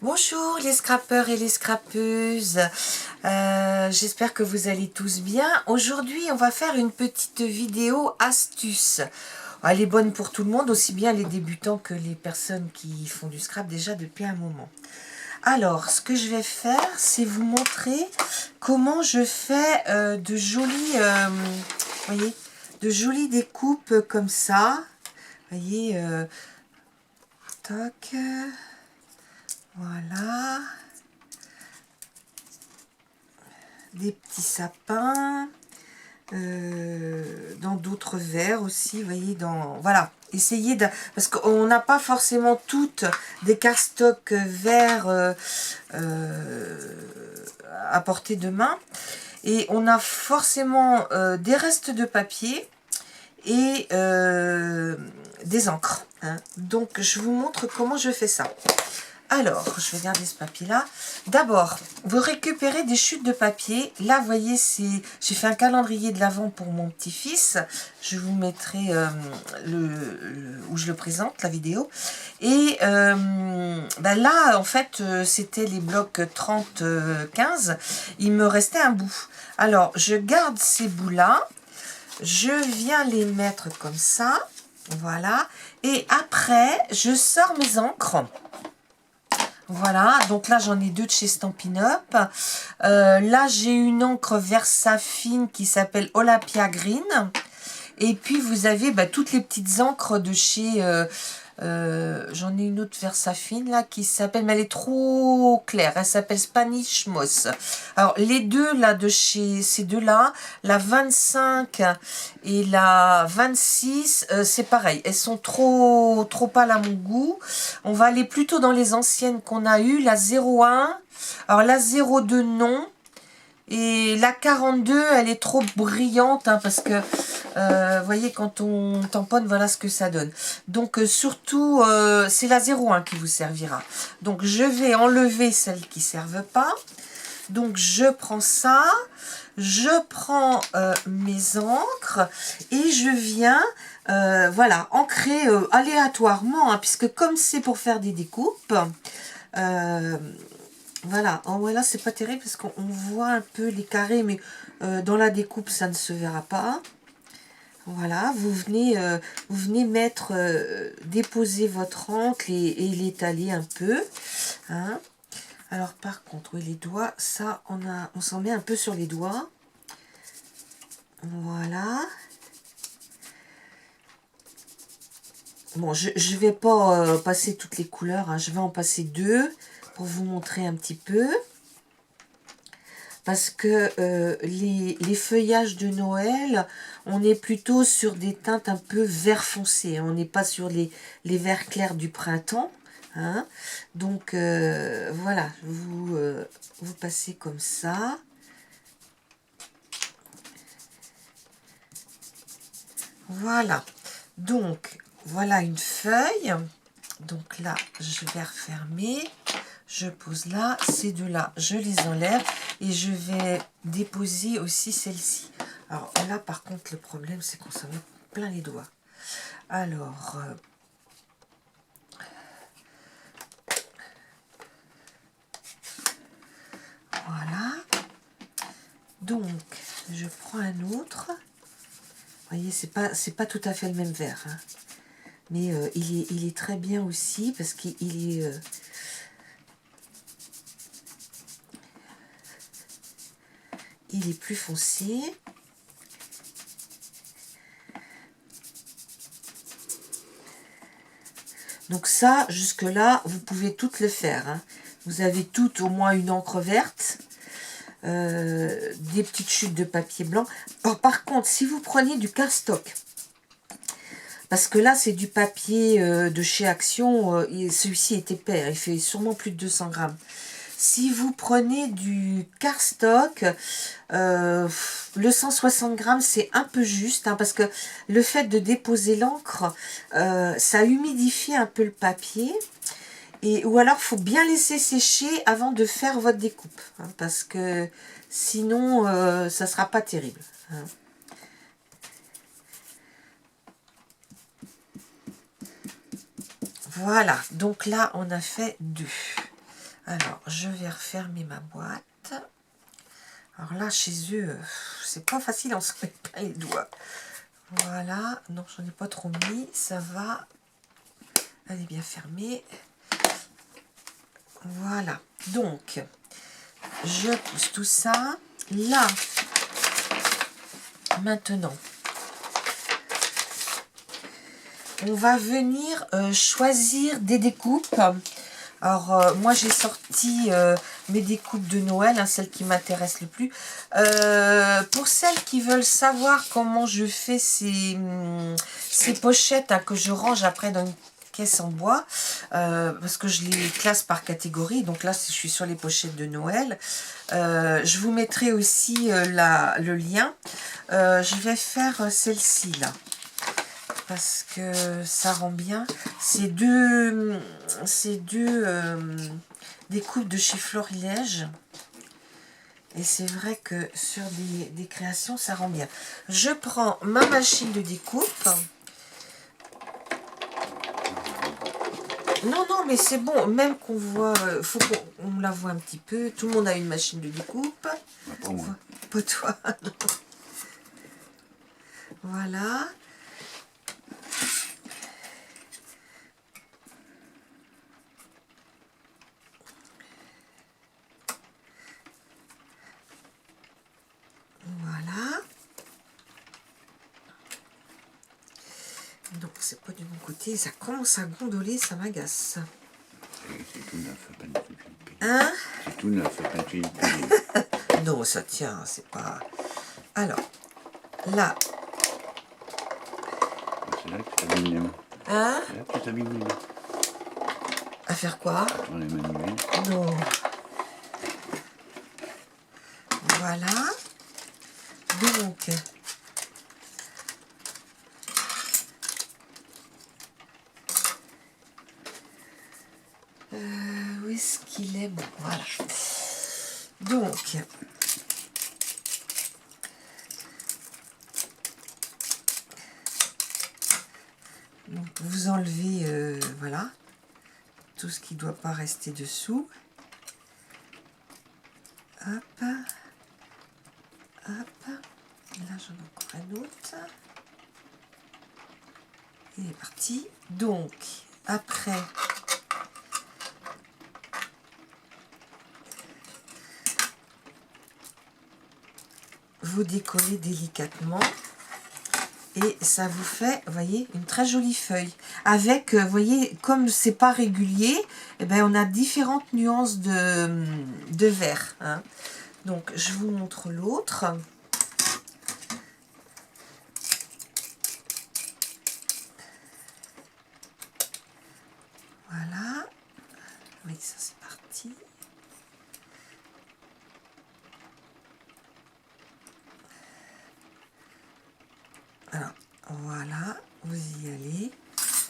Bonjour les scrappeurs et les scrappeuses, j'espère que vous allez tous bien. Aujourd'hui on va faire une petite vidéo astuce. Elle est bonne pour tout le monde, aussi bien les débutants que les personnes qui font du scrap déjà depuis un moment. Alors ce que je vais faire, c'est vous montrer comment je fais de jolies, voyez, de jolies découpes comme ça. Voyez, toc. Voilà, des petits sapins, dans d'autres verres aussi, vous voyez, voilà, essayez de, parce qu'on n'a pas forcément toutes des cardstocks verts à portée de main, et on a forcément des restes de papier et des encres, hein. Donc je vous montre comment je fais ça. Alors, je vais garder ce papier-là. D'abord, vous récupérez des chutes de papier. Là, vous voyez, j'ai fait un calendrier de l'Avent pour mon petit-fils. Je vous mettrai où je le présente, la vidéo. Et là, en fait, c'était les blocs 30-15. Il me restait un bout. Alors, je garde ces bouts-là. Je viens les mettre comme ça. Voilà. Et après, je sors mes encres. Voilà, donc là j'en ai deux de chez Stampin' Up. Là j'ai une encre Versafine qui s'appelle Olympia Green. Et puis vous avez toutes les petites encres de chez... j'en ai une autre Versafine là qui s'appelle... Mais elle est trop claire, elle s'appelle Spanish Moss. Alors les deux là de chez ces deux là, la 25 et la 26, c'est pareil. Elles sont trop pâles à mon goût. On va aller plutôt dans les anciennes qu'on a eues. La 01, alors la 02 non. Et la 42, elle est trop brillante, hein, parce que, vous voyez, quand on tamponne, voilà ce que ça donne. Donc, surtout, c'est la 01 qui vous servira. Donc, je vais enlever celles qui ne servent pas. Donc, je prends ça, je prends mes encres et je viens, voilà, ancrer aléatoirement, hein, puisque comme c'est pour faire des découpes, voilà, en haut là c'est pas terrible parce qu'on voit un peu les carrés, mais dans la découpe ça ne se verra pas. Voilà, vous venez mettre, déposer votre encre et l'étaler un peu, hein. Alors par contre, oui, les doigts, ça on s'en met un peu sur les doigts. Voilà. Bon, je vais pas passer toutes les couleurs, hein. Je vais en passer deux pour vous montrer un petit peu. Parce que les feuillages de Noël, on est plutôt sur des teintes un peu vert foncé. On n'est pas sur les verts clairs du printemps, hein. Donc voilà, vous passez comme ça. Voilà. Donc, voilà une feuille. Donc là, je vais refermer. Je pose là, ces deux-là, je les enlève et je vais déposer aussi celle-ci. Alors là, par contre, le problème, c'est qu'on s'en met plein les doigts. Alors, voilà. Donc, je prends un autre. Vous voyez, c'est pas tout à fait le même vert, hein. Mais il est très bien aussi parce qu'il est... il est plus foncé. Donc ça, jusque-là, vous pouvez toutes le faire, hein. Vous avez toutes au moins une encre verte, des petites chutes de papier blanc. Alors, par contre, si vous preniez du cardstock, parce que là, c'est du papier de chez Action, celui-ci est épais, hein, il fait sûrement plus de 200 grammes. Si vous prenez du cardstock, le 160 grammes, c'est un peu juste, hein, parce que le fait de déposer l'encre, ça humidifie un peu le papier. Ou alors, il faut bien laisser sécher avant de faire votre découpe, hein, parce que sinon, ça ne sera pas terrible, hein. Voilà, donc là, on a fait deux. Alors, je vais refermer ma boîte. Alors là, chez eux, c'est pas facile, on se met pas les doigts. Voilà, non, j'en ai pas trop mis, ça va. Elle est bien fermée. Voilà, donc, je pousse tout ça. Là, maintenant, on va venir choisir des découpes. Alors, moi, j'ai sorti mes découpes de Noël, hein, celles qui m'intéressent le plus. Pour celles qui veulent savoir comment je fais ces pochettes hein, que je range après dans une caisse en bois, parce que je les classe par catégorie. Donc là, je suis sur les pochettes de Noël. Je vous mettrai aussi le lien. Je vais faire celle-ci, là. Parce que ça rend bien. C'est deux découpes de chez Florilège. Et c'est vrai que sur des créations, ça rend bien. Je prends ma machine de découpe. Non, non, mais c'est bon. Même qu'on voit, faut qu'on la voit un petit peu. Tout le monde a une machine de découpe. Pas moi. Pas toi. Voilà. Voilà. Donc c'est pas du bon côté, ça commence à gondoler, ça m'agace. C'est tout neuf, à peine depuis. Hein? C'est tout neuf, à peine depuis. Non, ça tient, c'est pas... Alors, là. C'est là que tu t'abîmes les mains. Hein? C'est là que tu t'abîmes les mains. À faire quoi? Dans les manuels. Non. Voilà. Donc... où est-ce qu'il est? Bon, voilà. Donc... vous enlevez, voilà, tout ce qui ne doit pas rester dessous. Hop. Hop. Là, j'en ai encore un autre. Il est parti. Donc, après... vous décollez délicatement. Et ça vous fait, vous voyez, une très jolie feuille. Avec, vous voyez, comme c'est pas régulier, eh ben, on a différentes nuances de vert. Hein. Donc, je vous montre l'autre. Voilà. Oui, ça c'est parti. Alors, voilà, vous y allez.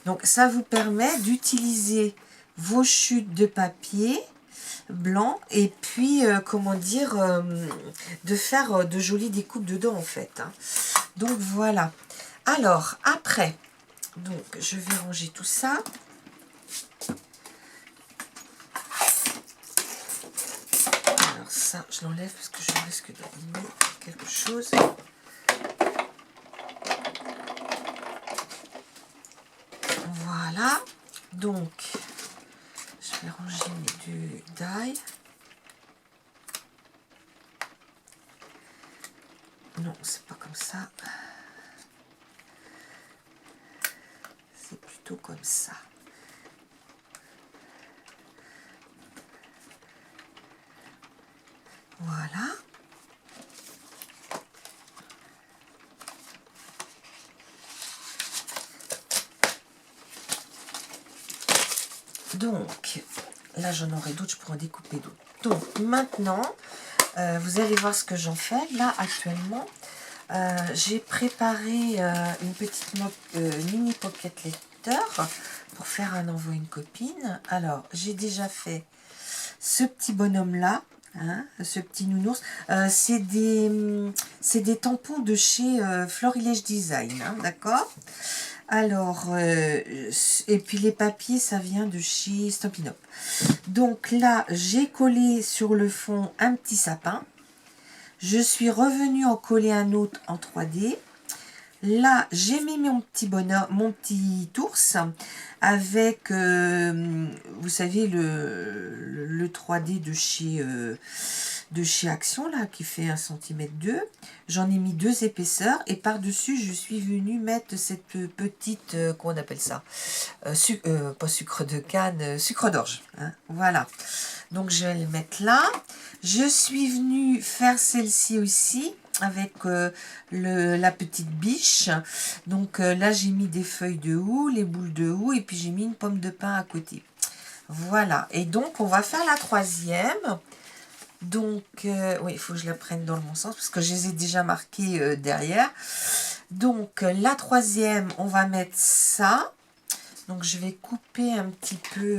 Donc, ça vous permet d'utiliser vos chutes de papier blanc et puis, comment dire, de faire de jolies découpes dedans, en fait. Hein. Donc, voilà. Alors, après, donc, je vais ranger tout ça. Alors, ça, je l'enlève parce que je risque d'abîmer quelque chose. Voilà, donc je vais ranger mes deux die. Non, c'est pas comme ça. C'est plutôt comme ça. Voilà. Donc, là j'en aurai d'autres, je pourrais en découper d'autres. Donc, maintenant, vous allez voir ce que j'en fais. Là, actuellement, j'ai préparé une petite mini pocket letter pour faire un envoi à une copine. Alors, j'ai déjà fait ce petit bonhomme-là, hein, ce petit nounours. C'est des tampons de chez Florilège Design, hein, d'accord? Alors, et puis les papiers, ça vient de chez Stampin' Up. Donc là, j'ai collé sur le fond un petit sapin. Je suis revenue en coller un autre en 3D. Là, j'ai mis mon petit bonheur, mon petit ours avec, vous savez, le 3D de chez Action, là, qui fait 1,2 cm. J'en ai mis 2 épaisseurs et par-dessus, je suis venue mettre cette petite, comment on appelle ça, pas sucre de canne, sucre d'orge. Hein, voilà. Donc, je vais le mettre là. Je suis venue faire celle-ci aussi avec la petite biche. Donc là, j'ai mis des feuilles de houx, les boules de houx, et puis j'ai mis une pomme de pin à côté. Voilà. Et donc, on va faire la troisième. Donc, oui, il faut que je la prenne dans le bon sens, parce que je les ai déjà marquées derrière. Donc, la troisième, on va mettre ça. Donc, je vais couper un petit peu...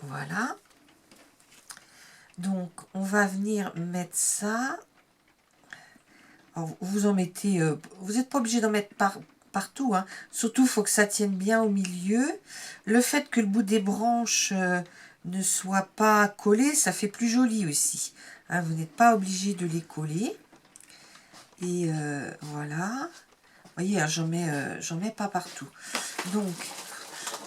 voilà. Donc, on va venir mettre ça. Alors, vous en mettez... vous n'êtes pas obligé d'en mettre partout. Hein. Surtout, il faut que ça tienne bien au milieu. Le fait que le bout des branches ne soit pas collé, ça fait plus joli aussi. Hein, vous n'êtes pas obligé de les coller. Et voilà. Vous voyez, hein, j'en mets pas partout. Donc,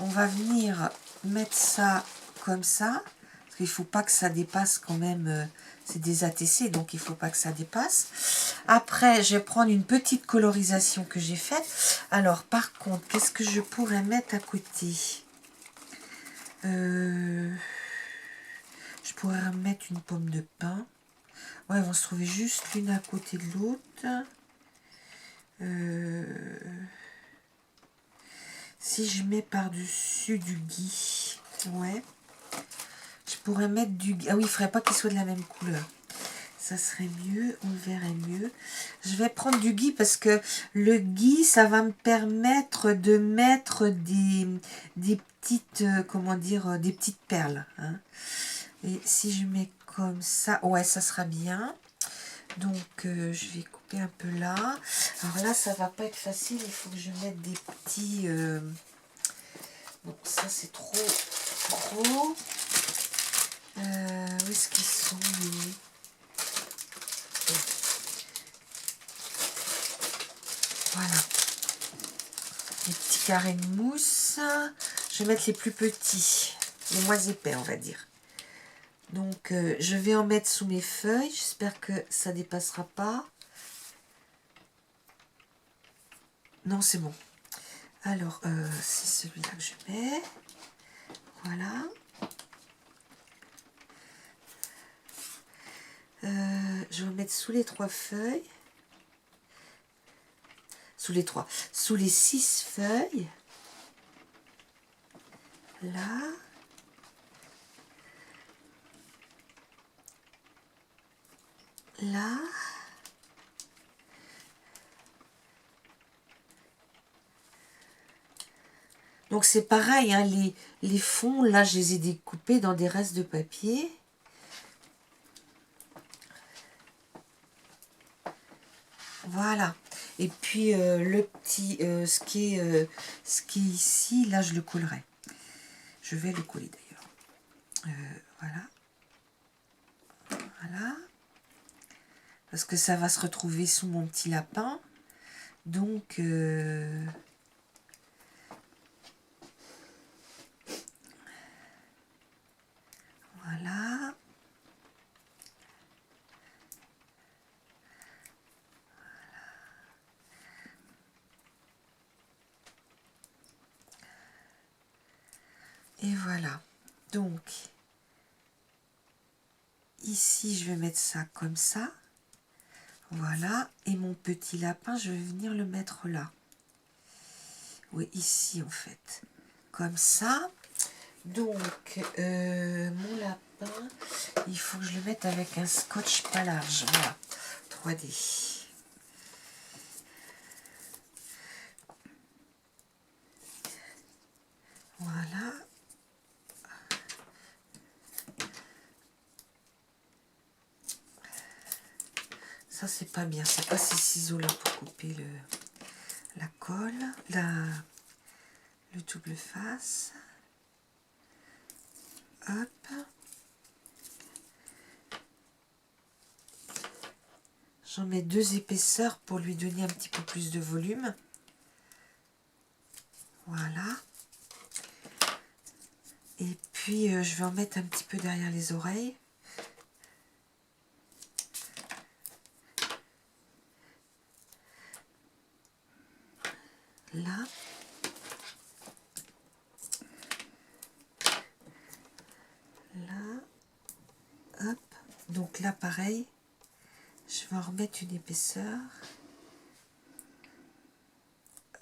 on va venir mettre ça comme ça. Parce qu'il ne faut pas que ça dépasse quand même, c'est des ATC, donc il ne faut pas que ça dépasse. Après, je vais prendre une petite colorisation que j'ai faite. Alors, par contre, qu'est-ce que je pourrais mettre à côté? Je pourrais mettre une pomme de pin. Ouais, elles vont se trouver juste l'une à côté de l'autre. Si je mets par-dessus du gui, ouais. Je pourrais mettre du... Ah oui, il ne faudrait pas qu'il soit de la même couleur. Ça serait mieux, on le verrait mieux. Je vais prendre du gui parce que le gui, ça va me permettre de mettre des petites, comment dire, des petites perles. Hein. Et si je mets comme ça, ouais, ça sera bien. Donc, je vais couper un peu là. Alors là, ça va pas être facile. Il faut que je mette des petits... Bon, ça, c'est trop. Où est-ce qu'ils sont les... Voilà. Les petits carrés de mousse. Je vais mettre les plus petits. Les moins épais, on va dire. Donc, je vais en mettre sous mes feuilles. J'espère que ça ne dépassera pas. Non, c'est bon. Alors, c'est celui-là que je mets. Voilà. Je vais mettre sous les 3 feuilles. Sous les 6 feuilles. Là. Là. Donc c'est pareil, hein, les fonds, là, je les ai découpés dans des restes de papier. Voilà. Et puis le petit, ce qui est ici, là, je le collerai. Je vais le coller d'ailleurs. Voilà. Voilà. Parce que ça va se retrouver sous mon petit lapin. Donc... voilà. Et voilà. Donc, ici, je vais mettre ça comme ça. Voilà. Et mon petit lapin, je vais venir le mettre là. Oui, ici, en fait. Comme ça. Donc, mon lapin, il faut que je le mette avec un scotch pas large. Voilà. 3D. Voilà. Ça, c'est pas bien. C'est pas ces ciseaux-là pour couper la colle, le double face. Hop. J'en mets 2 épaisseurs pour lui donner un petit peu plus de volume. Voilà. Et puis, je vais en mettre un petit peu derrière les oreilles. Là. Là. Hop. Donc là, pareil. Je vais en remettre une épaisseur.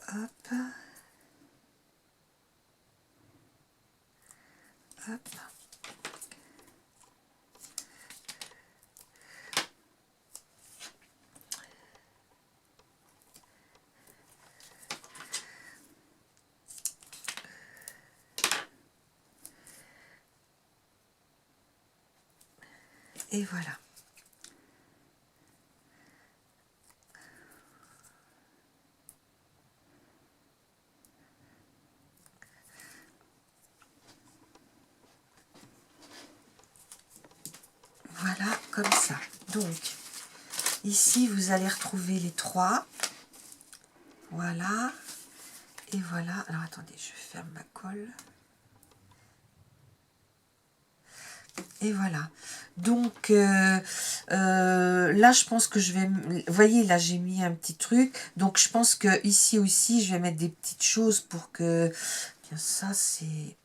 Hop. Hop. Et voilà. Voilà, comme ça. Donc, ici, vous allez retrouver les 3. Voilà. Et voilà. Alors, attendez, je ferme ma colle. Et voilà. Donc, là, je pense que je vais... Vous voyez, là, j'ai mis un petit truc. Donc, je pense que ici aussi, je vais mettre des petites choses pour que... Tiens, ça, c'est...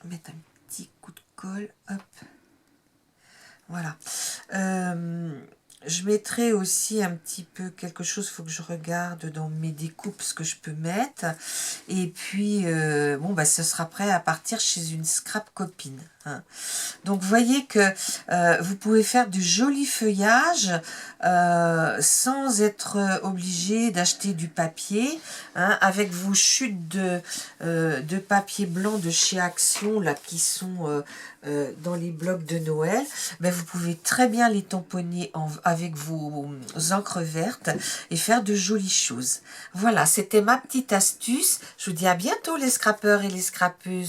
Mettre un petit coup de colle. Hop. Voilà. Je mettrai aussi un petit peu quelque chose, il faut que je regarde dans mes découpes ce que je peux mettre. Et puis, bon, bah, ce sera prêt à partir chez une scrap copine. Hein. Donc, vous voyez que vous pouvez faire du joli feuillage sans être obligé d'acheter du papier. Hein, avec vos chutes de papier blanc de chez Action, là, qui sont dans les blocs de Noël, ben, vous pouvez très bien les tamponner avec vos encres vertes et faire de jolies choses. Voilà, c'était ma petite astuce. Je vous dis à bientôt les scrappeurs et les scrappeuses.